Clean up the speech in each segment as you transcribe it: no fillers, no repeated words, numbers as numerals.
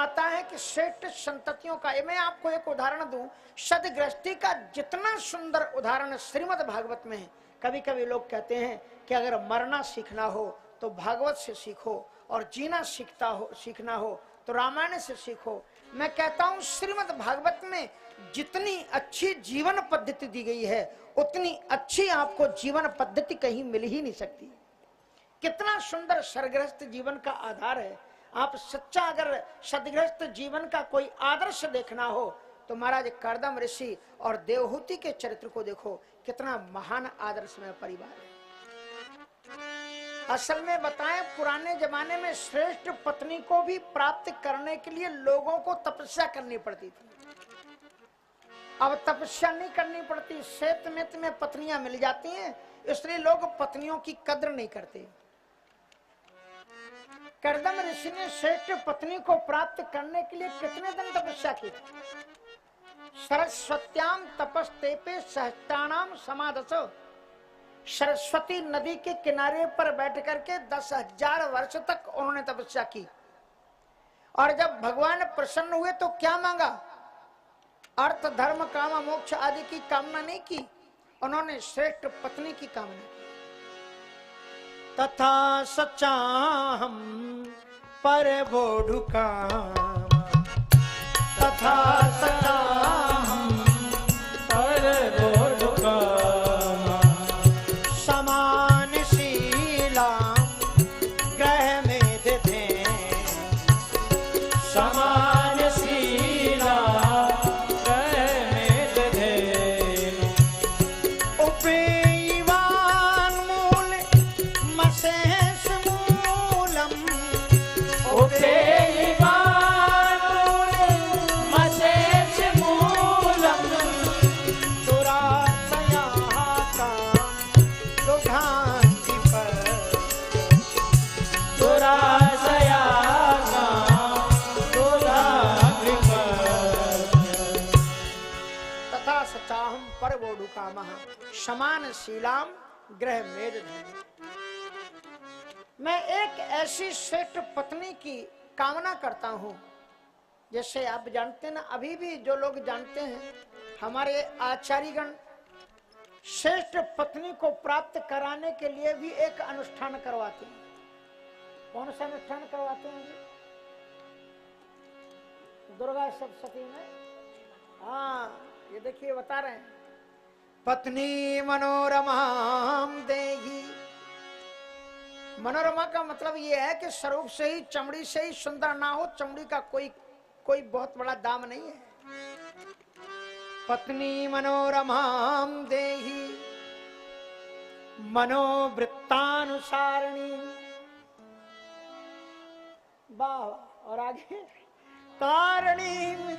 आता है कि श्रेष्ठ संततियों का, मैं आपको एक उदाहरण दूं, सदगृहस्थी का जितना सुंदर उदाहरण श्रीमद् भागवत में है। कभी कभी लोग कहते हैं कि अगर मरना सीखना हो तो भागवत से सीखो, और जीना सीखना हो तो रामायण से सीखो। मैं कहता हूं श्रीमद् भागवत में जितनी अच्छी जीवन पद्धति दी गई है उतनी अच्छी आपको जीवन पद्धति कहीं मिल ही नहीं सकती। कितना सुंदर सरगृहस्थ जीवन का आधार है। आप सच्चा अगर सदगृहस्थ जीवन का कोई आदर्श देखना हो तो महाराज कर्दम ऋषि और देवहूति के चरित्र को देखो, कितना महान आदर्शमय परिवार है। असल में बताएं, पुराने जमाने में श्रेष्ठ पत्नी को भी प्राप्त करने के लिए लोगों को तपस्या करनी पड़ती थी। अब तपस्या नहीं करनी पड़ती, शेत मेत में पत्नियां मिल जाती हैं, इसलिए लोग पत्नियों की कद्र नहीं करते। कर्दम ऋषि ने श्रेष्ठ पत्नी को प्राप्त करने के लिए कितने दिन तपस्या की? सरस्वत्याम तपस्तेपे सहस्त्राणाम समादसो। सरस्वती नदी के किनारे पर बैठ करके 10,000 वर्ष तक उन्होंने तपस्या की। और जब भगवान प्रसन्न हुए तो क्या मांगा? अर्थ धर्म काम मोक्ष आदि की कामना नहीं की, उन्होंने श्रेष्ठ पत्नी की कामना की। तथा सचाहम परबोधुकाम, तथा सचाहम परबोधुकाम, समान शीला ग्रह में दे, समान शीला ग्रह में दे, उपेयवान मूल मसेस मूलम, उपेयवान मूल मसेस मूलम, दुराशया का दुघांति पर, दुराशया का दुघांति पर, तथा सचाहम परबोधुकामः समान शीलाम ग्रह मेद धर्म। मैं एक ऐसी श्रेष्ठ पत्नी की कामना करता हूं, जैसे आप जानते हैं ना, अभी भी जो लोग जानते हैं हमारे आचार्यगण श्रेष्ठ पत्नी को प्राप्त कराने के लिए भी एक अनुष्ठान करवाते हैं। कौन सा अनुष्ठान करवाते हैं? दुर्गा सप्तशती में, हाँ ये देखिए बता रहे हैं, पत्नी मनोरमा देगी। मनोरमा का मतलब ये है कि स्वरूप से ही, चमड़ी से ही सुंदर ना हो, चमड़ी का कोई बहुत बड़ा दाम नहीं है। पत्नी मनोरमा देही मनोवृत्तानुसारिणी, वाह, और आगे तारिणी,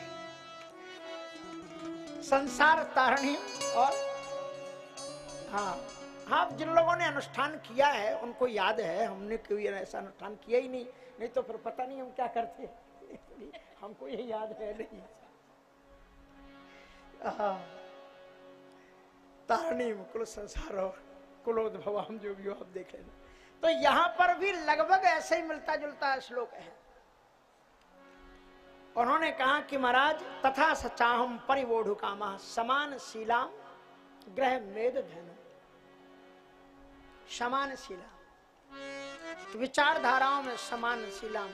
संसार तारिणी। और हाँ, आप जिन लोगों ने अनुष्ठान किया है उनको याद है, हमने कोई ऐसा अनुष्ठान किया ही नहीं, नहीं तो फिर पता नहीं हम क्या करते। हमको ये याद है नहीं। तारिणी कुल संसार कुलोद्भव, हम जो भी हो आप देख लेना। तो यहां पर भी लगभग ऐसे ही मिलता जुलता श्लोक है। उन्होंने कहा कि महाराज तथा सचाहम परिवोढुकामः समान शीलाम ग्रह मेद धनु। समान शीला, विचारधाराओं में समान शीलाम,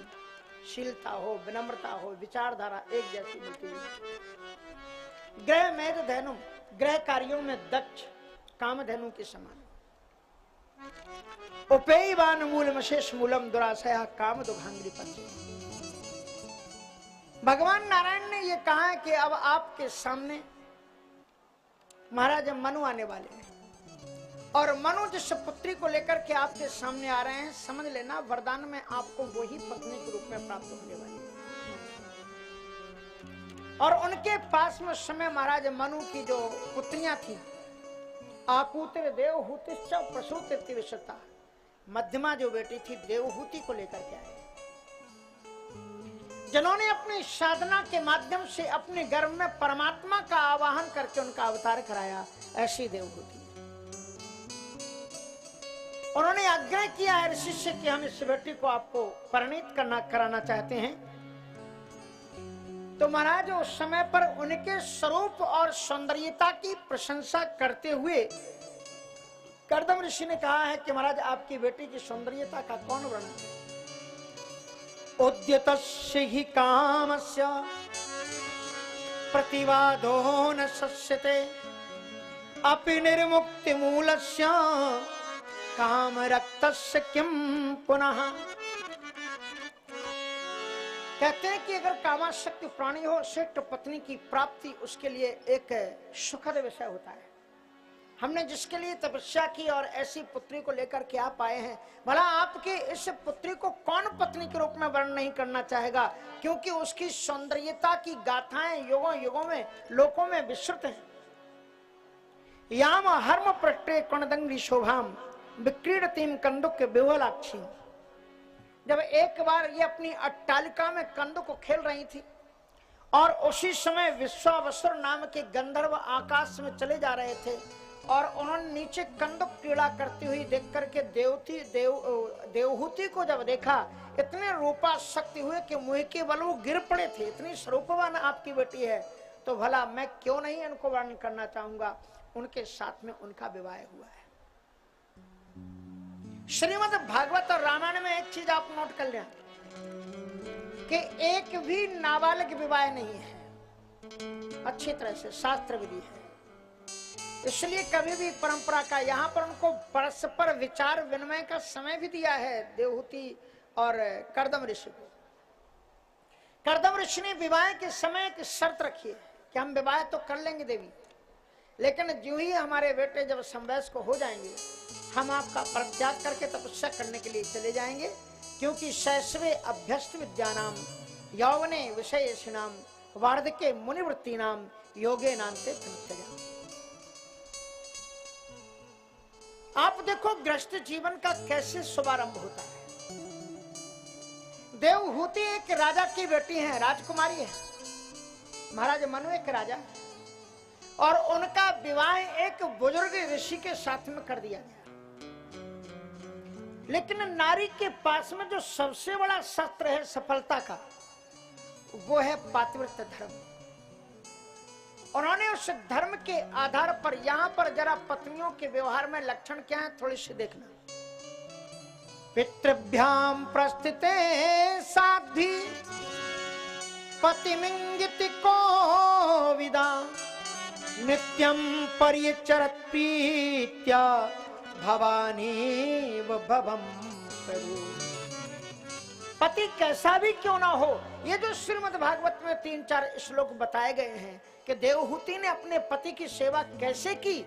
शीलता हो, विनम्रता हो, विचारधारा एक जैसी मिलती है। ग्रह मेद धनु, ग्रह कार्यों में दक्ष, कामधेनु के समान। उपेयवान मूलम शेष मूलम दुराशया काम दुघांग्री पंचे। भगवान नारायण ने यह कहा है कि अब आपके सामने महाराज मनु आने वाले हैं, और मनु जिस पुत्री को लेकर के आपके सामने आ रहे हैं, समझ लेना वरदान में आपको वही पत्नी के रूप में प्राप्त होने वाली है। और उनके पास में उस समय महाराज मनु की जो पुत्रियां थी, आकूतिर देवहूतिश्च प्रसूति विशता, मध्यमा जो बेटी थी देवहूति को लेकर के आए, जिन्होंने अपनी साधना के माध्यम से अपने गर्भ में परमात्मा का आवाहन करके उनका अवतार कराया, ऐसी देवहूति। उन्होंने आग्रह किया है ऋषि से कि हम इस बेटी को आपको परिणीत कराना चाहते हैं, तो महाराज उस समय पर उनके स्वरूप और सौंदर्यता की प्रशंसा करते हुए कर्दम ऋषि ने कहा है कि महाराज आपकी बेटी की सौंदर्यता का कौन वर्णन है। उद्यतस्य हि कामस्य प्रतिवादो न शस्यते अपि निर्मुक्ति मूलस्य काम रक्तस्य किम पुनः। कहते हैं कि अगर कामासक्त प्राणी हो, श्रेष्ठ पत्नी की प्राप्ति उसके लिए एक सुखद विषय होता है। हमने जिसके लिए तपस्या की और ऐसी पुत्री को लेकर के आप आए हैं, भला आपके इस पुत्री को कौन पत्नी के रूप में वर्णन नहीं करना चाहेगा, क्योंकि उसकी सौंदर्यता की गाथाएं युगों युगों में लोकों में विस्तृत हैं। याम हर्म प्रट्टे कणदंगी शोभाम विक्रीडतीम कंदुक विवलाक्षी। जब एक बार ये अपनी अट्टालिका में कंदुक को खेल रही थी और उसी समय विश्वावसुर नाम के गंधर्व आकाश में चले जा रहे थे और उन्होंने नीचे कंदुक क्रीड़ा करती हुई देख करके देवहूति को जब देखा, इतने रूपासक्ति हुए कि मुंह के बल वो गिर पड़े थे। इतनी स्वरूपवान आपकी बेटी है, तो भला मैं क्यों नहीं इनको वर्णन करना चाहूंगा। उनके साथ में उनका विवाह हुआ है। श्रीमद् भागवत और रामायण में एक चीज आप नोट कर लें कि एक भी नाबालिग विवाह नहीं है, अच्छी तरह से शास्त्र विधि है। इसलिए कभी भी परंपरा का यहाँ पर उनको परस्पर विचार विनिमय का समय भी दिया है देवहूति और कर्दम ऋषि को। कर्दम ऋषि ने विवाह के समय एक शर्त रखी है कि हम विवाह तो कर लेंगे देवी, लेकिन जो ही हमारे बेटे जब समवयस्क को हो जाएंगे हम आपका परित्याग करके तपस्या करने के लिए चले जाएंगे, क्योंकि शैशवे अभ्यस्त विद्यानाम यौवने विषयेषिणाम वार्धके मुनिवृत्ति नाम योगे नान्ते परित्यजा। आप देखो गृहस्थ जीवन का कैसे शुभारंभ होता है। देवहूति एक राजा की बेटी है, राजकुमारी है। महाराज मनु एक राजा है और उनका विवाह एक बुजुर्ग ऋषि के साथ में कर दिया गया। लेकिन नारी के पास में जो सबसे बड़ा शस्त्र है सफलता का, वो है पातिव्रत्य धर्म। उन्होंने उस धर्म के आधार पर यहाँ पर जरा पत्नियों के व्यवहार में लक्षण क्या है थोड़ी सी देखना। पितृभ्याम प्रस्थिते साध्वी पतिमिंगिति को विदा नित्यं परिचरत प्रीत्या भवानी भवम प्रभु। पति कैसा भी क्यों ना हो, ये जो श्रीमद् भागवत में 3-4 श्लोक बताए गए हैं कि देवहूति ने अपने पति की सेवा कैसे की,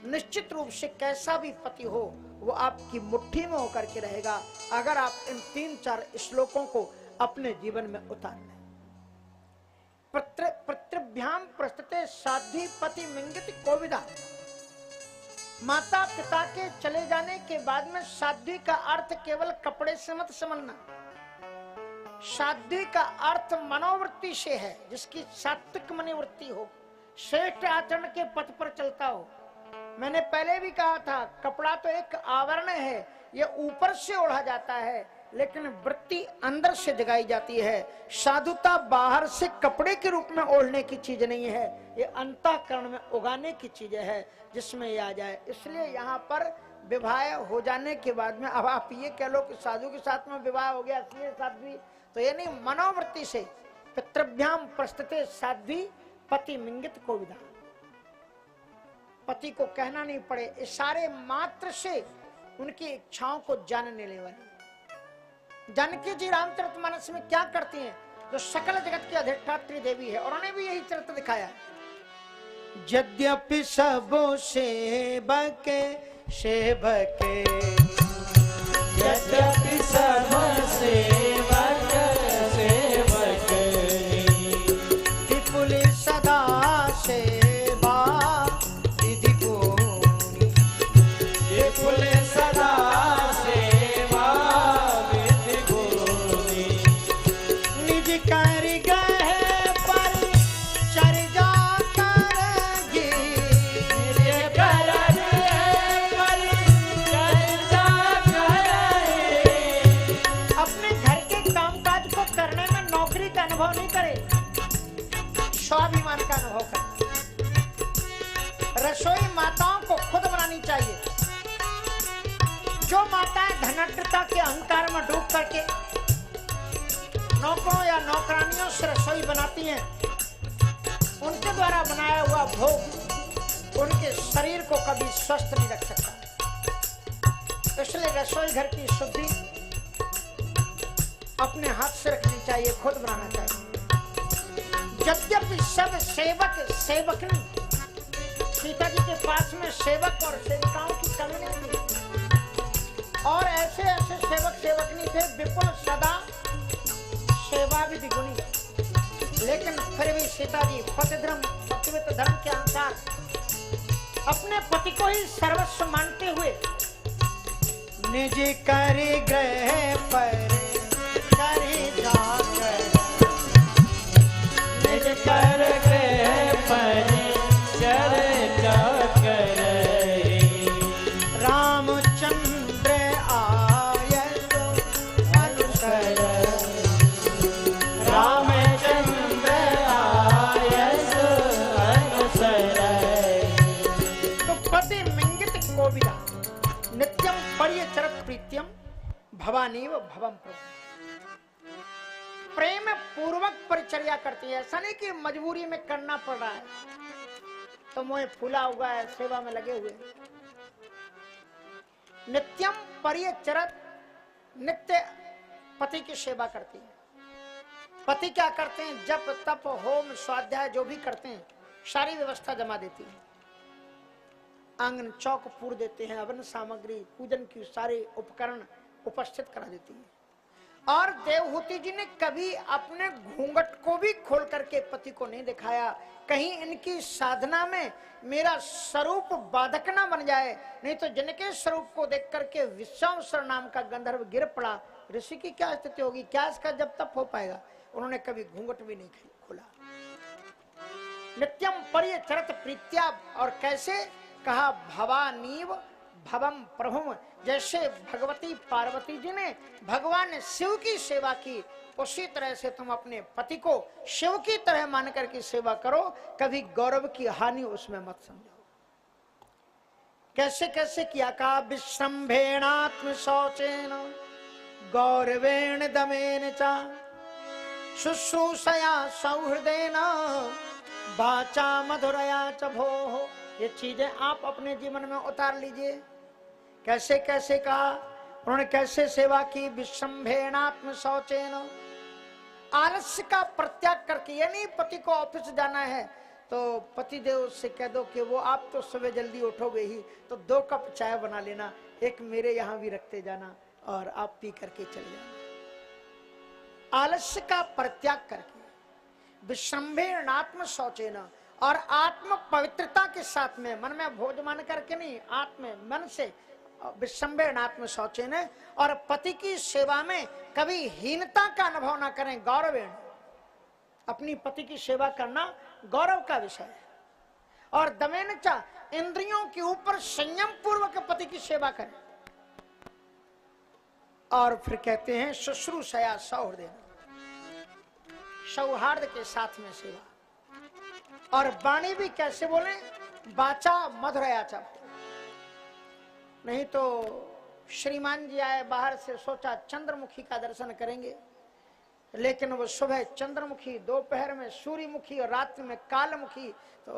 निश्चित रूप से कैसा भी पति हो वो आपकी मुट्ठी में होकर के रहेगा अगर आप इन 3-4 श्लोकों को अपने जीवन में उतार लें। पितृभ्याम प्रस्थिते साध्वी पति मिंगित कोविदा। माता पिता के चले जाने के बाद में साध्वी का अर्थ केवल कपड़े से मत समझना। साध्वी का अर्थ मनोवृत्ति से है, जिसकी सात्विक मनोवृत्ति हो, श्रेष्ठ आचरण के पथ पर चलता हो। मैंने पहले भी कहा था, कपड़ा तो एक आवरण है, ये ऊपर से ओढ़ा जाता है, लेकिन वृत्ति अंदर से जगाई जाती है। साधुता बाहर से कपड़े के रूप में ओढ़ने की चीज नहीं है, ये अंतःकरण में उगाने की चीज है, जिसमें ये आ जाए। इसलिए यहाँ पर विवाह हो जाने के बाद में अब आप ये कह लो कि साधु के साथ में विवाह हो गया इसलिए साध्वी, तो ये नहीं, मनोवृत्ति से पितृभ्याम प्रस्थिते साध्वी पति मिंगित को विदा। पति को कहना नहीं पड़े, इशारे मात्र से उनकी इच्छाओं को जानने ले वाली। जानकी जी रामचरितमानस में क्या करती हैं, जो सकल जगत की अधिष्ठात्री देवी है, और उन्होंने भी यही चरित्र दिखाया। यद्यपि सबो सेवके सेवके यद्यपि सबो सेवके सेवके विपुल सदा सेवा विधि पूरी। विपुल सदा सेवा विधि पूरी। निज कर गए पर चर्चा करेगी। निज कर गए पर चर्चा करेगी। अपने घर के कामकाज को करने में नौकरी का अनुभव नहीं करे, स्वाभिमान का अनुभव करना। रसोई माताओं को खुद बनानी चाहिए। जो माताएं धनाढ्यता के अहंकार में डूब करके नौकरों या नौकरानियों से रसोई बनाती हैं, उनके द्वारा बनाया हुआ भोग उनके शरीर को कभी स्वस्थ नहीं रख सकता। इसलिए रसोई घर की शुद्धि अपने हाथ से रखनी चाहिए, खुद बनाना चाहिए। यद्यपि सब सेवक सेवक नहीं, सीता जी के पास में सेवक और सेविकाओं की कमी नहीं थी, और ऐसे ऐसे सेवक सेवकनी थे विपुल सदा सेवा विधि गुणी, लेकिन फिर भी सीता जी पतिधर्म पतिव्रत धर्म के अनुसार अपने पति को ही सर्वस्व मानते हुए निज कर ग्रह पर करी जाकर, निज कर ग्रह पर चर्चा करे, रामचंद्र आय अनुसर, रामचंद्र आयस अनुसर। तो पति मिंगित कोविदा नित्यम पर्यचरत प्रीत्यम भवानीव भवम प्रभु। प्रेम पूर्वक परिचर्या करती है, ऐसा नहीं कि मजबूरी में करना पड़ रहा है तो मोह फूला हुआ है, सेवा में लगे हुए। नित्यम परिचरत, नित्य पति की सेवा करती है। पति क्या करते हैं? जप तप होम स्वाध्याय जो भी करते हैं सारी व्यवस्था जमा देती है, आंगन चौक पूर देते हैं, हवन सामग्री पूजन की सारे उपकरण उपस्थित करा देती है। और देवहूति जी ने कभी अपने घूंघट को भी खोल करके पति को नहीं दिखाया, कहीं इनकी साधना में मेरा स्वरूप बाधक ना बन जाए, नहीं तो जिनके स्वरूप को देख करके विश्वामित्र नाम का गंधर्व गिर पड़ा, ऋषि की क्या स्थिति होगी, क्या इसका जब तक हो पाएगा। उन्होंने कभी घूंघट भी नहीं खोला। नित्यम पर्यचरत प्रीत्या, और कैसे कहा भवानीव भवम प्रभुम, जैसे भगवती पार्वती जी ने भगवान शिव की सेवा की, उसी तरह से तुम अपने पति को शिव की तरह मान करके सेवा करो, कभी गौरव की हानि उसमें मत समझो। कैसे कैसे किया? कहा विश्रम्भेणात्म शौचेन गौरवेण दमेन चा शुश्रूषया सौहृदेन वाचा मधुरया च भोः। ये चीजें आप अपने जीवन में उतार लीजिए। कैसे कैसे कहा उन्होंने, कैसे सेवा की? विश्रम्भेणात्म शौचेन, आलस्य का परित्याग करके। यानी पति को ऑफिस जाना है तो पति देव से कह दो कि वो आप तो सुबह जल्दी उठोगे ही, तो 2 कप चाय बना लेना, एक मेरे यहाँ भी रखते जाना और आप पी करके चले जाना। आलस्य का परित्याग करके, विश्रम्भेणात्म शौचेन, और आत्म पवित्रता के साथ में, मन में भोज मान करके नहीं, आत्म मन से विश्रम्भेणात्म शौचेन, और पति की सेवा में कभी हीनता का अनुभव ना करें। गौरवेण, अपनी पति की सेवा करना गौरव का विषय है। और दमेन च, इंद्रियों के ऊपर संयम पूर्वक पति की सेवा करें। और फिर कहते हैं शुश्रूषया सौहृदेन, सौहार्द के साथ में सेवा। और वाणी भी कैसे बोले? वाचा मधुरया च। नहीं तो श्रीमान जी आए बाहर से, सोचा चंद्रमुखी का दर्शन करेंगे, लेकिन वो सुबह चंद्रमुखी, दोपहर में सूर्यमुखी और रात्रि में कालमुखी, तो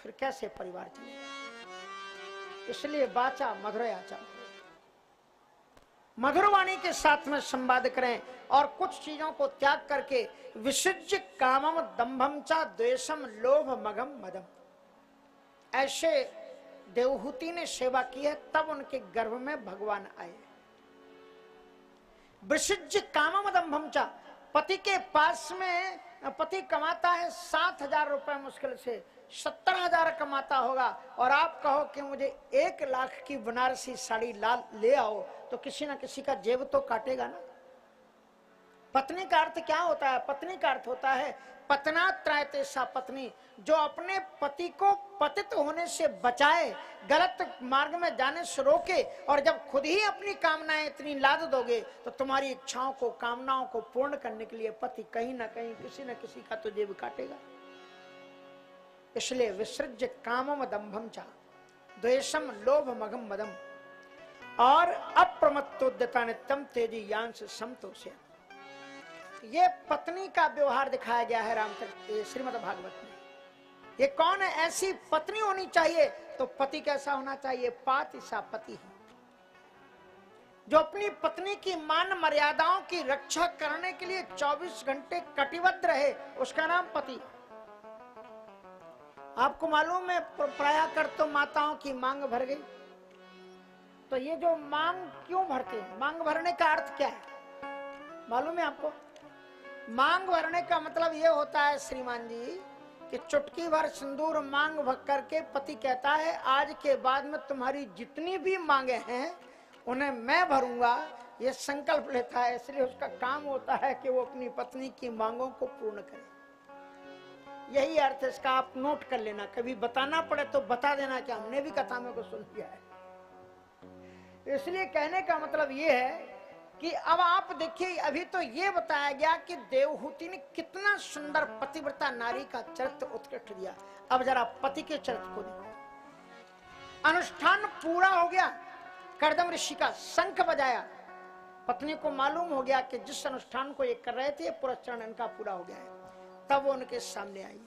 फिर कैसे परिवार चलेगा। इसलिए वाचा मधुरया च, मधुरवाणी के साथ में संवाद करें। और कुछ चीजों को त्याग करके विसृज्य कामम दंभम चा द्वेषम लोभ मगम मदम, ऐसे देवहूति ने सेवा की है, तब उनके गर्भ में भगवान आए। विसृज्य कामम दंभम चा, पति के पास में पति कमाता है 7,000 रुपए मुश्किल से, 70,000 कमाता होगा, और आप कहो कि मुझे 1 लाख की बनारसी साड़ी लाल ले आओ, तो किसी ना किसी का जेब तो काटेगा ना। पत्नी का अर्थ क्या होता है? पत्नी का अर्थ होता है पतना त्रायते सा पत्नी, जो अपने पति को पतित होने से बचाए, गलत मार्ग में जाने से रोके, और जब खुद ही अपनी कामनाएं इतनी लाद दोगे तो तुम्हारी इच्छाओं को, कामनाओं को पूर्ण करने के लिए पति कहीं ना कहीं किसी न किसी का तो जेब काटेगा। इसलिए विसृज्य कामम दंभम चा द्वेषम लोभ मगम मदम और अप्रमत्तोद्यता नित्यम तेजी यांश समतोष्य। ये पत्नी का व्यवहार दिखाया गया है रामचरित श्रीमद् भागवत में। ये कौन है? ऐसी पत्नी होनी चाहिए। तो पति कैसा होना चाहिए? पातिसा पति, जो अपनी पत्नी की मान मर्यादाओं की रक्षा करने के लिए 24 घंटे कटिबद्ध रहे, उसका नाम पति। आपको मालूम है प्राय कर तो माताओं की मांग भर गई। तो ये जो मांग क्यों भरते हैं? मांग भरने का अर्थ क्या है मालूम है आपको? मांग भरने का मतलब ये होता है श्रीमान जी कि चुटकी भर सिंदूर मांग भर करके पति कहता है आज के बाद में तुम्हारी जितनी भी मांगे हैं उन्हें मैं भरूंगा, ये संकल्प लेता है। इसलिए उसका काम होता है कि वो अपनी पत्नी की मांगों को पूर्ण करे। यही अर्थ इसका, आप नोट कर लेना, कभी बताना पड़े तो बता देना कि हमने भी कथा में को सुन लिया है। इसलिए कहने का मतलब ये है कि अब आप देखिए, अभी तो ये बताया गया कि देवहूति ने कितना सुंदर पतिव्रता नारी का चरित्र उत्कृष्ट दिया। अब जरा पति के चरित्र को देखो। अनुष्ठान पूरा हो गया, कर्दम ऋषि का शंख बजाया, पत्नी को मालूम हो गया कि जिस अनुष्ठान को ये कर रहे थे पुरस्चरण इनका पूरा हो गया है। तब वो उनके सामने आई है,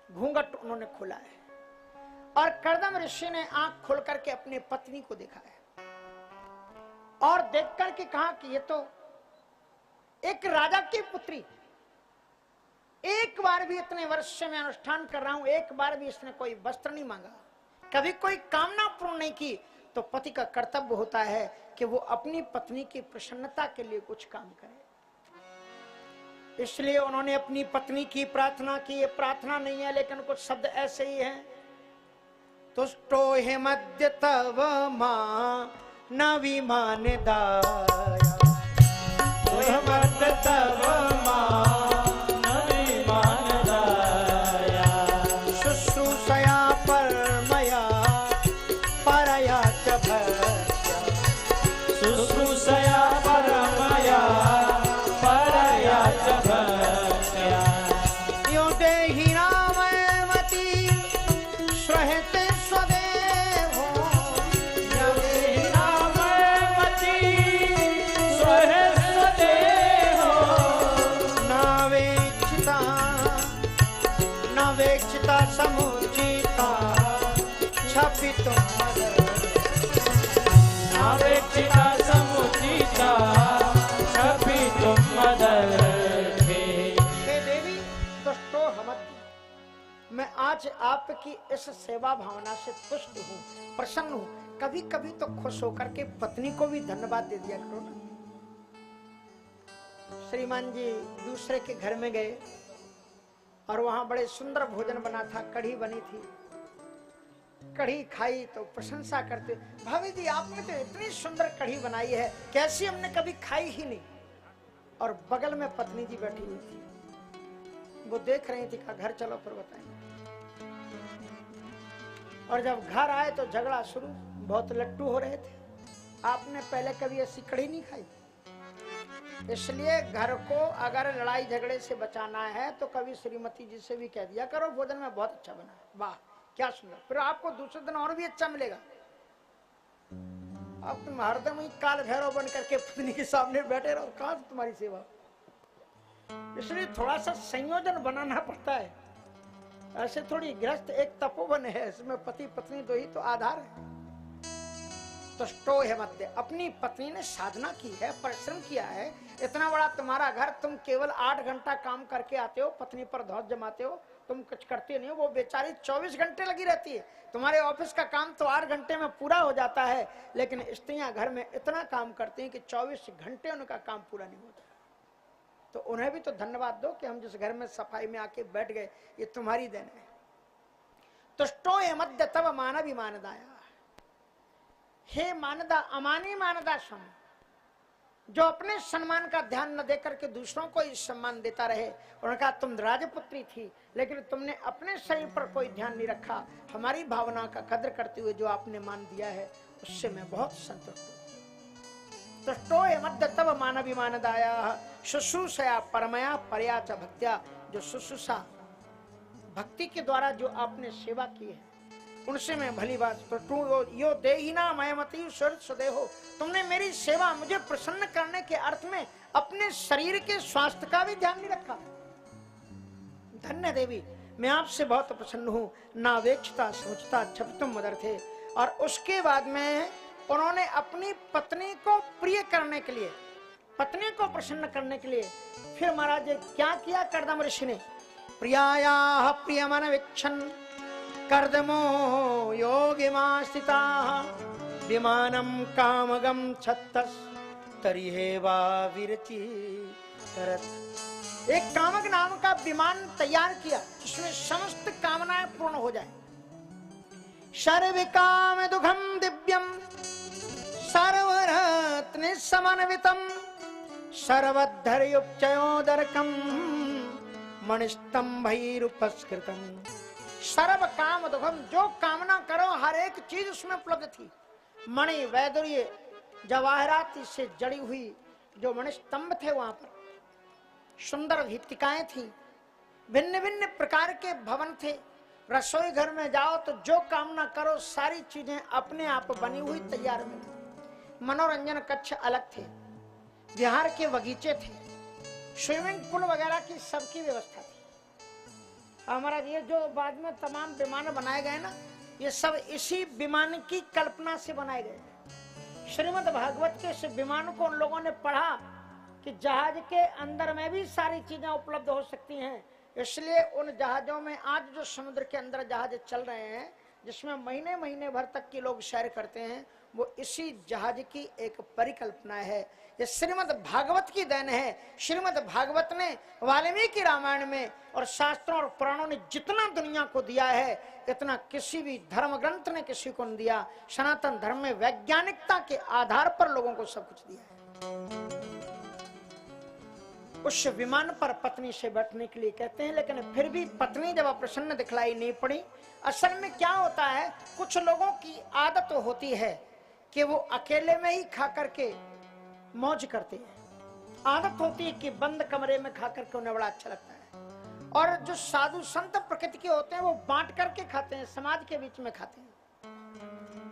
घूंघट उन्होंने खोला है और कर्दम ऋषि ने आंख खोल करके अपनी पत्नी को देखा है और देख करके कहा कि ये तो एक राजा की पुत्री, एक बार भी इतने वर्ष से मैं अनुष्ठान कर रहा हूं, एक बार भी इसने कोई वस्त्र नहीं मांगा, कभी कोई कामना पूर्ण नहीं की। तो पति का कर्तव्य होता है कि वो अपनी पत्नी की प्रसन्नता के लिए कुछ काम करे। इसलिए उन्होंने अपनी पत्नी की प्रार्थना की। ये प्रार्थना नहीं है लेकिन कुछ शब्द ऐसे ही हैं। तुष्टो हे मध्य तव मां न विमान दाया, मध्य तव मां न विमान दाया, शुश्रूषया परमया परया च भक्त्या, शुश्रूषया परमया परया च भक्त्या, यो देहि रामवती श्रहते स्वदेहो, यो देहि रामवती स्वदेहो, नावेक्षिता नावेक्षिता समुचिता छपितुं नावेक्षिता समुचिता छपितुं मदर्थे। हे देवी दुष्टो हमद्य, मैं आज आपकी इस सेवा भावना से तुष्ट हूँ, प्रसन्न हूँ। कभी कभी तो खुश होकर के पत्नी को भी धन्यवाद दे दिया करो ना। श्रीमान जी दूसरे के घर में गए और वहां बड़े सुंदर भोजन बना था, कढ़ी बनी थी। कढ़ी खाई तो प्रशंसा करते, भाभी जी आपने तो इतनी सुंदर कढ़ी बनाई है, कैसी हमने कभी खाई ही नहीं। और बगल में पत्नी जी बैठी हुई थी, वो देख रही थी, कहा घर चलो फिर बताएंगे। और जब घर आए तो झगड़ा शुरू, बहुत लट्टू हो रहे थे। आपने पहले कभी ऐसी कढ़ी नहीं खाई। इसलिए घर को अगर लड़ाई झगड़े से बचाना है तो कभी श्रीमती जी से भी कह दिया करो भोजन में बहुत अच्छा बना है, वाह क्या सुंदर, फिर आपको दूसरे दिन और भी अच्छा मिलेगा। अब तुम हरदम ही काल भैरव बन करके पत्नी के सामने बैठे रहो, कहां से तुम्हारी सेवा। इसलिए थोड़ा सा संयोजन बनाना पड़ता है। ऐसे थोड़ी गृहस्थ एक तपोवन है, इसमें पति पत्नी दो ही तो आधार है। तुष्टो है मध्य, अपनी पत्नी ने साधना की है, परिश्रम किया है। इतना बड़ा तुम्हारा घर, तुम केवल 8 घंटा काम करके आते हो, पत्नी पर धौंस जमाते हो, तुम कुछ करते नहीं हो। वो बेचारी 24 घंटे लगी रहती है। तुम्हारे ऑफिस का काम तो 8 घंटे में पूरा हो जाता है, लेकिन स्त्रियां घर में इतना काम करती हैं कि 24 घंटे उनका काम पूरा नहीं होता। तो उन्हें भी तो धन्यवाद दो कि हम जिस घर में सफाई में आके बैठ गए, ये तुम्हारी देन है। तुष्टो है मध्य तब मानवी मानदाया, हे मानदा अमानी मानदा सम, जो अपने सम्मान का ध्यान न देकर के दूसरों को ही सम्मान देता रहे। उन्होंने कहा तुम राजपुत्री थी लेकिन तुमने अपने शरीर पर कोई ध्यान नहीं रखा, हमारी भावना का कदर करते हुए जो आपने मान दिया है उससे मैं बहुत संतुष्ट हूँ। तुष्टो है मध्य तब मानवी मानदाया शुश्रूषया परमया परया च भक्त्या, जो शुश्रूषा भक्ति के द्वारा जो आपने सेवा की है उनसे मैं भली बात तो तू यो देहिना मयमति सदेहो, तुमने मेरी सेवा मुझे प्रसन्न करने के अर्थ में अपने शरीर के स्वास्थ्य का भी ध्यान नहीं रखा। धन्य देवी, मैं आपसे बहुत प्रसन्न हूँ। नावेक्षता सोचता छपतुम मदर थे। और उसके बाद में उन्होंने अपनी पत्नी को प्रिय करने के लिए, पत्नी को प्रसन्न करने के लिए फिर महाराज क्या किया कर्दम ऋषि ने, प्रियायाः प्रियमन वीक्षण कर्दमो योगिमास्थिता विमानम कामगम छत्तस तरिहेवा विरचि करत। एक कामक नाम का विमान तैयार किया जिसमें समस्त कामनाएं पूर्ण हो जाए। सर्व काम दुखम दिव्यम सर्वरत्न समन्वितम सर्वधर्युपचयोदरकम मणिस्तंभैरुपस्कृतम। सर्व काम दुखम, जो कामना करो हर एक चीज उसमें उपलब्ध थी। मणि वैदुर्य जवाहरात से जड़ी हुई जो मणिस्तंभ थे, वहां पर सुंदर भित्तिकाएं थी, भिन्न भिन्न प्रकार के भवन थे। रसोई घर में जाओ तो जो कामना करो सारी चीजें अपने आप बनी हुई तैयार मिली। मनोरंजन कक्ष अलग थे, विहार के बगीचे थे, स्विमिंग पूल वगैरह की सबकी व्यवस्था थी। हमारा ये जो बाद में तमाम विमान बनाए गए ना, ये सब इसी विमान की कल्पना से बनाए गए। श्रीमद् भागवत के इस विमान को उन लोगों ने पढ़ा कि जहाज के अंदर में भी सारी चीजें उपलब्ध हो सकती हैं, इसलिए उन जहाजों में आज जो समुद्र के अंदर जहाज चल रहे हैं जिसमें महीने महीने भर तक के लोग सैर करते हैं, वो इसी जहाज की एक परिकल्पना है। ये श्रीमद् भागवत की देन है। श्रीमद् भागवत ने वाल्मीकि रामायण में और शास्त्रों और पुराणों ने जितना दुनिया को दिया है इतना किसी भी धर्म ग्रंथ ने किसी को नहीं दिया। सनातन धर्म में वैज्ञानिकता के आधार पर लोगों को सब कुछ दिया है। उस विमान पर पत्नी से बैठने के लिए कहते हैं, लेकिन फिर भी पत्नी जब प्रसन्न दिखलाई नहीं पड़ी। असल में क्या होता है, कुछ लोगों की आदत होती है कि वो अकेले में ही खा करके मौज करते हैं। आदत होती है कि बंद कमरे में खा करके उन्हें बड़ा अच्छा लगता है। और जो साधु संत प्रकृति के होते हैं वो बांट करके खाते हैं, समाज के बीच में खाते हैं।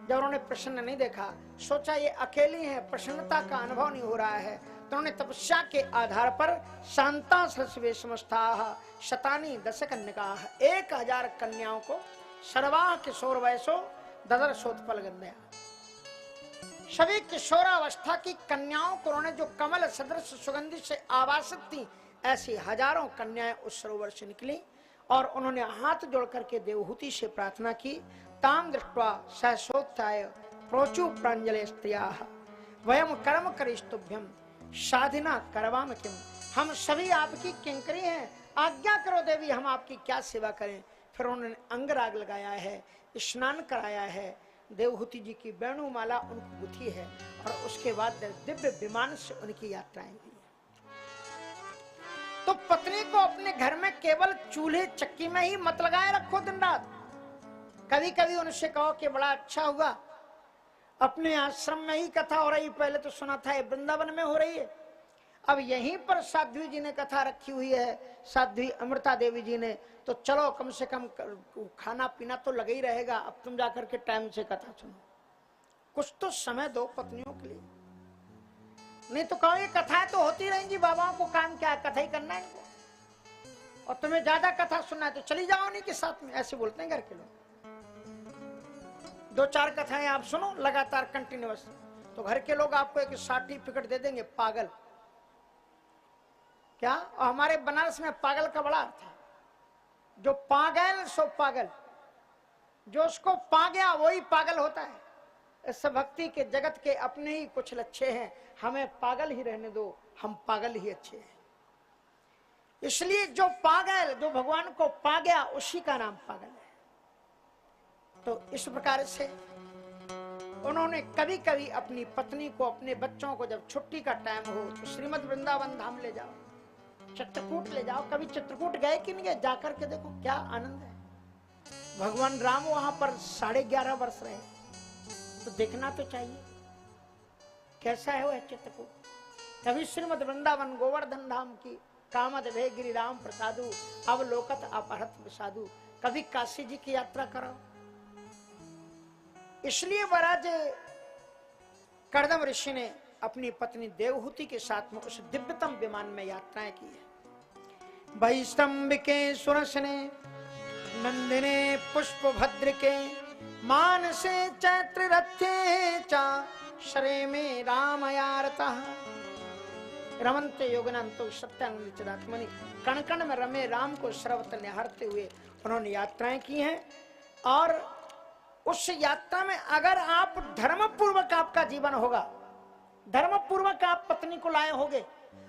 जब उन्होंने प्रसन्न नहीं देखा, सोचा ये अकेली है, प्रसन्नता का अनुभव नहीं हो रहा है, तो उन्होंने तपस्या के आधार पर शांता सरस्वेशमस्थाः शतानी दश कन्यकाः 1000 कन्याओं को सर्वाः किशोर वयसो ददर्शोत्पल गंधया। सभी किशोरावस्था की कन्याओं को उन्होंने जो कमल सदृश सुगंधि से आवासित थी, ऐसी हजारों कन्याएं उस सरोवर से निकली और उन्होंने हाथ जोड़ करके देवहूति से प्रार्थना की। ताम दृष्ट्वा सहसोत्थाय प्रोचु प्रांजले स्त्रियाः वयम कर्म करिष्टुभ्यम साधिना करवाम किम। हम सभी आपकी किंकरी हैं, आज्ञा करो देवी, हम आपकी क्या सेवा करें। फिर उन्होंने अंगराग लगाया है, स्नान कराया है, देवहूति जी की वेणुमाला उनको गुथी है और उसके बाद दिव्य विमान से उनकी यात्राएं हुई। तो पत्नी को अपने घर में केवल चूल्हे चक्की में ही मत लगाए रखो दिन रात। कभी कभी उनसे कहो कि बड़ा अच्छा हुआ अपने आश्रम में ही कथा हो रही, पहले तो सुना था वृंदावन में हो रही है, अब यहीं पर साध्वी जी ने कथा रखी हुई है, साध्वी अमृता देवी जी ने, तो चलो कम से कम खाना पीना तो लगा ही रहेगा, अब तुम जाकर के टाइम से कथा सुनो। कुछ तो समय दो पत्नियों के लिए, नहीं तो कहो ये कथाएं तो होती रहेंगी, बाबाओं को काम क्या है, कथा ही करना है इनको, और तुम्हें ज्यादा कथा सुनना है तो चली जाओ उन्हीं के साथ में, ऐसे बोलते हैं घर के लोग। 2-4 कथाएं आप सुनो लगातार कंटिन्यूअस, तो घर के लोग आपको एक सर्टिफिकेट दे देंगे, पागल क्या। और हमारे बनारस में पागल का बड़ा अर्थ है, जो पागल सो पागल, जो उसको पा गया वही पागल होता है। इस भक्ति के जगत के अपने ही कुछ लक्ष्य हैं, हमें पागल ही रहने दो, हम पागल ही अच्छे हैं। इसलिए जो पागल, जो भगवान को पा गया उसी का नाम पागल है। तो इस प्रकार से उन्होंने कभी कभी अपनी पत्नी को, अपने बच्चों को जब छुट्टी का टाइम हो तो श्रीमद् वृंदावन धाम ले जाओ, चित्रकूट ले जाओ। कभी चित्रकूट गए कि नहीं गए, जाकर के देखो क्या आनंद है। भगवान राम वहां पर 11.5 वर्ष रहे, तो देखना तो चाहिए कैसा है वह चित्रकूट। कभी श्रीमद् वृंदावन गोवर्धन धाम की कामद भे गिरि राम प्रसादु, अवलोकत अपहरत विषादु। कभी काशी जी की यात्रा करो। इसलिए महाराज कर्दम ऋषि ने अपनी पत्नी देवहूति के साथ में उस दिव्यतम विमान में यात्राएं की है। वैष्णविके सुरसने नंदिने पुष्प भद्र के, मानसे चैत्र रथे चा शरे में रामयारता। रमन्ते योगनंतो सत्यानंद चिदात्मनि, कण कण में रमे राम को सर्वत्र निहारते हुए उन्होंने यात्राएं की हैं। और उस यात्रा में अगर आप धर्म पूर्वक आपका जीवन होगा, धर्म पूर्वक आप पत्नी को लाए होगे,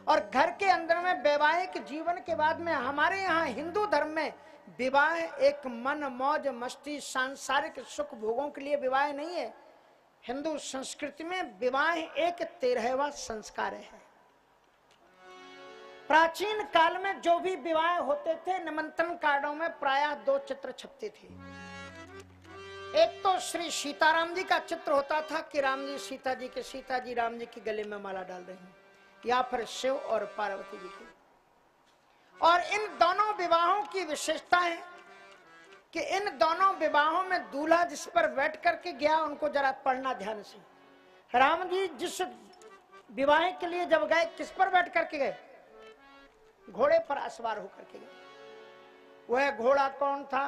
और घर के अंदर में वैवाहिक जीवन के बाद में, हमारे यहाँ हिंदू धर्म में विवाह एक मन मौज मस्ती सांसारिक सुख भोगों के लिए विवाह नहीं है। हिंदू संस्कृति में विवाह एक 13वां संस्कार है। प्राचीन काल में जो भी विवाह होते थे, निमंत्रण कार्डों में प्रायः 2 चित्र छपते थे। एक तो श्री सीताराम जी का चित्र होता था कि राम जी सीता जी के, सीता जी राम जी के गले में माला डाल रही हैं, या फिर शिव और पार्वती जी की। और इन दोनों विवाहों की विशेषता है कि इन दोनों विवाहों में दूल्हा जिस पर बैठ करके गया, उनको जरा पढ़ना ध्यान से। राम जी जिस विवाह के लिए जब गए, किस पर बैठ करके गए? घोड़े पर असवार होकर के गए। वह घोड़ा कौन था?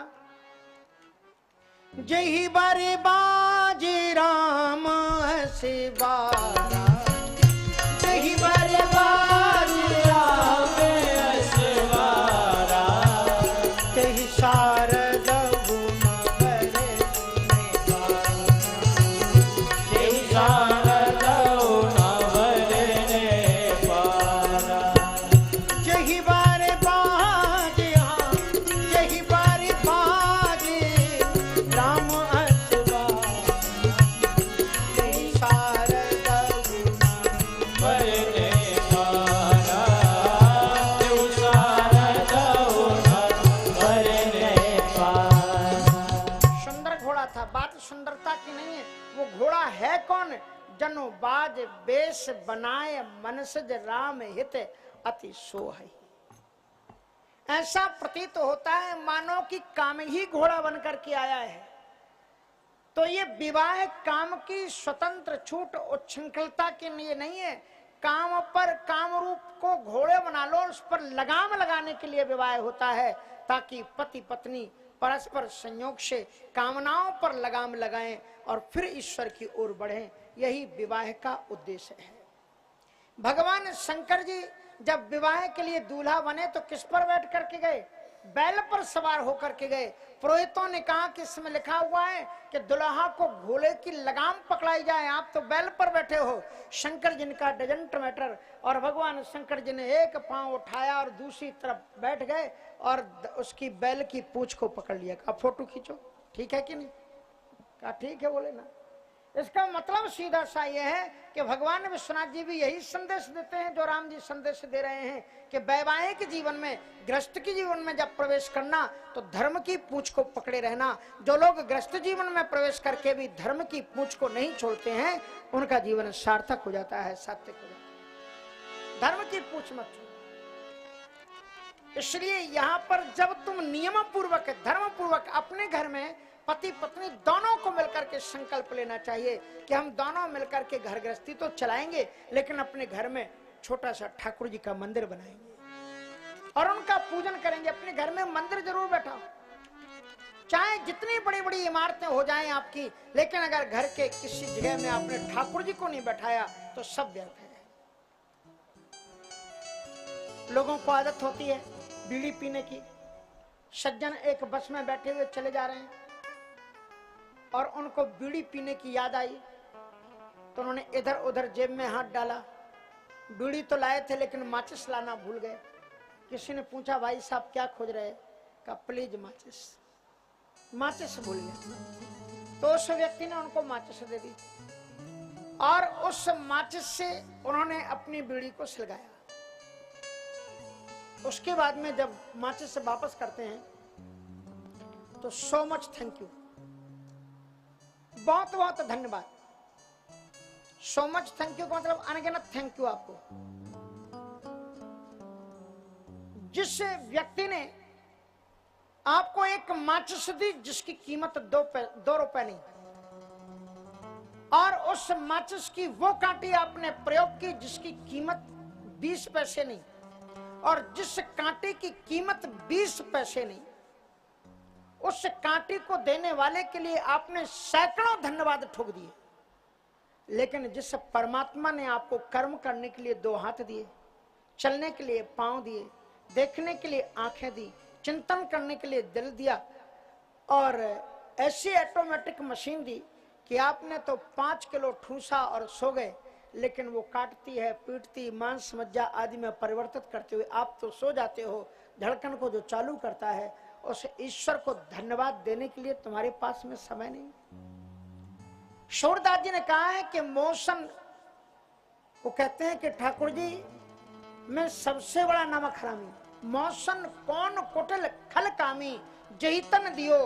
जही बारे बाजी राम सिवारा, जही बारे बाजी राम सिवारा, तेहि शारद गुण बरे तेहि शारद गुण बरने पारा। जही बारे बाजी, जही बारे बाजी राम असवारा, तेहि शारद गुण बरने पारा, तेहि शारद गुण बरने पारा। सुंदर घोड़ा था। बात सुंदरता की नहीं है, वो घोड़ा है कौन? जनु बाज बेश बनाए, मनसज राम हित अति सोहै। ऐसा प्रतीत होता है मानो कि काम ही घोड़ा बनकर के आया है। तो ये विवाह काम की स्वतंत्र छूट उच्छृंखलता के लिए नहीं है। काम पर, काम रूप को घोड़े बना लो, उस पर लगाम लगाने के लिए विवाह होता है, ताकि पति पत्नी परस्पर संयोग से कामनाओं पर लगाम लगाएं और फिर ईश्वर की ओर बढ़ें। यही विवाह का उद्देश्य है। भगवान शंकर जी जब विवाह के लिए दूल्हा बने तो किस पर बैठ करके गए? बैल पर सवार होकर के गए। पुरोहितों ने कहा कि इसमें लिखा हुआ है कि दुल्हा को घोड़े की लगाम पकड़ाई जाए, आप तो बैल पर बैठे हो। शंकर जी का डजंट मैटर। और भगवान शंकर जी ने एक पांव उठाया और दूसरी तरफ बैठ गए और उसकी बैल की पूंछ को पकड़ लिया। कहा फोटो खींचो, ठीक है कि नहीं? कहा ठीक है, बोले ना। इसका मतलब सीधा सा यह है कि भगवान विश्वनाथ जी भी यही संदेश देते हैं जो राम जी संदेश दे रहे हैं कि वैवाहिक जीवन में, गृहस्थ के जीवन में जब प्रवेश करना तो धर्म की पूंछ को पकड़े रहना। जो लोग गृहस्थ जीवन में प्रवेश करके भी धर्म की पूंछ को नहीं छोड़ते हैं, उनका जीवन सार्थक हो जाता है, सात्विक हो जाता है। धर्म की पूंछ मत छोड़ो। इसलिए यहाँ पर जब तुम नियम पूर्वक, धर्म पूर्वक अपने घर में पति पत्नी दोनों को मिलकर के संकल्प लेना चाहिए कि हम दोनों मिलकर के घर गृहस्थी तो चलाएंगे, लेकिन अपने घर में छोटा सा ठाकुर जी का मंदिर बनाएंगे और उनका पूजन करेंगे। अपने घर में मंदिर जरूर बैठाओ, चाहे जितनी बड़ी बड़ी इमारतें हो जाएं आपकी, लेकिन अगर घर के किसी जगह में आपने ठाकुर जी को नहीं बैठाया तो सब व्यर्थ है। लोगों को आदत होती है बीड़ी पीने की। सज्जन एक बस में बैठे हुए चले जा रहे हैं और उनको बीड़ी पीने की याद आई तो उन्होंने इधर उधर जेब में हाथ डाला। बीड़ी तो लाए थे लेकिन माचिस लाना भूल गए। किसी ने पूछा भाई साहब क्या खोज रहे? कहा प्लीज माचिस। माचिस भूल गए तो उस व्यक्ति ने उनको माचिस दे दी और उस माचिस से उन्होंने अपनी बीड़ी को सुलगाया। उसके बाद में जब माचिस से वापस करते हैं तो सो मच थैंक यू, बहुत बहुत धन्यवाद। सो मच थैंक यू का मतलब अनगिनत थैंक यू आपको। जिस व्यक्ति ने आपको एक माचिस दी जिसकी कीमत 2 रुपए नहीं, और उस माचिस की वो कांटी आपने प्रयोग की जिसकी कीमत 20 पैसे नहीं, और जिस कांटे की कीमत 20 पैसे नहीं, उस कांटे को देने वाले के लिए आपने सैकड़ों धन्यवाद ठोक दिए। लेकिन जिस परमात्मा ने आपको कर्म करने के लिए 2 हाथ दिए, चलने के लिए पांव दिए, देखने के लिए आंखें दी, चिंतन करने के लिए दिल दिया, और ऐसी ऑटोमेटिक मशीन दी कि आपने तो 5 किलो ठूसा और सो गए, लेकिन वो काटती है, पीटती, मांस मज्जा आदि में परिवर्तित करते हुए आप तो सो जाते हो। धड़कन को जो चालू करता है उस ईश्वर को धन्यवाद देने के लिए तुम्हारे पास में समय नहीं। सूरदास जी ने कहा है कि मौसम, वो कहते हैं कि ठाकुर जी मैं सबसे बड़ा नमक हरामी, मौसम कौन कुटिल खल कामी, जहितन दियो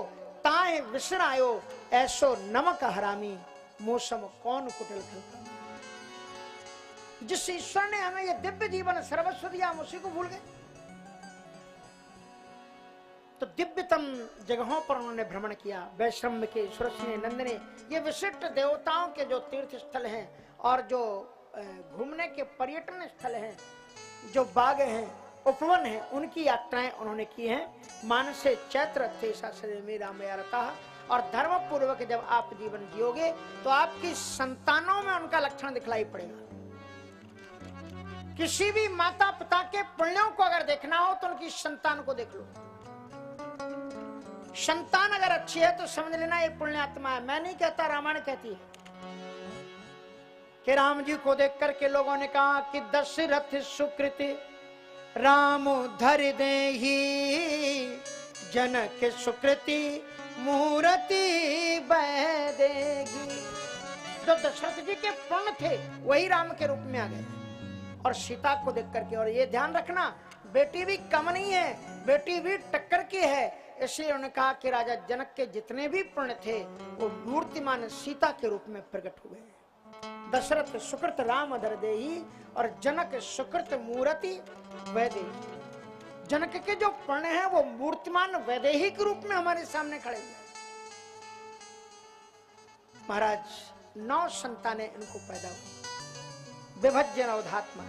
ताए विसर आयो, ऐसो नमक हरामी, मौसम कौन कुटिल खल कामी। जिस ईश्वर ने हमें ये दिव्य जीवन सर्वस्व दिया, हम उसी को भूल गए। तो दिव्यतम जगहों पर उन्होंने भ्रमण किया, वैश्रम के, सुरसने, नंदने, ये विशिष्ट देवताओं के जो तीर्थ स्थल हैं और जो घूमने के पर्यटन स्थल हैं, जो बाग हैं, उपवन हैं, उनकी यात्राएं उन्होंने की हैं। मानसे चैत्र तेसा सरे मेरा मेरता, और धर्म पूर्वक जब आप जीवन जियोगे तो आपकी संतानों में उनका लक्षण दिखलाई पड़ेगा। किसी भी माता पिता के पुण्यों को अगर देखना हो तो उनकी संतान को देख लो। संतान अगर अच्छी है तो समझ लेना ये पुण्यात्मा है। मैं नहीं कहता, रामायण कहती है कि राम जी को देख करके लोगों ने कहा कि दशरथ सुकृति राम धर देहि, जनक सुकृति मूर्ति बह देगी। जो दशरथ जी के पुण्य थे वही राम के रूप में आ गए, और सीता को देख करके। और ये ध्यान रखना, बेटी भी कम नहीं है, बेटी भी टक्कर की है। इसलिए उन्होंने कहा कि राजा जनक के जितने भी पुण्य थे वो मूर्तिमान सीता के रूप में प्रकट हुए। दशरथ सुकृत राम धर देहि, और जनक सुकृत मूर्ति वैदेही। जनक के जो पुण्य हैं वो मूर्तिमान वैदेही के रूप में हमारे सामने खड़े हुए। महाराज 9 संतानें इनको पैदा हुई, विभज्य नवधात्मा।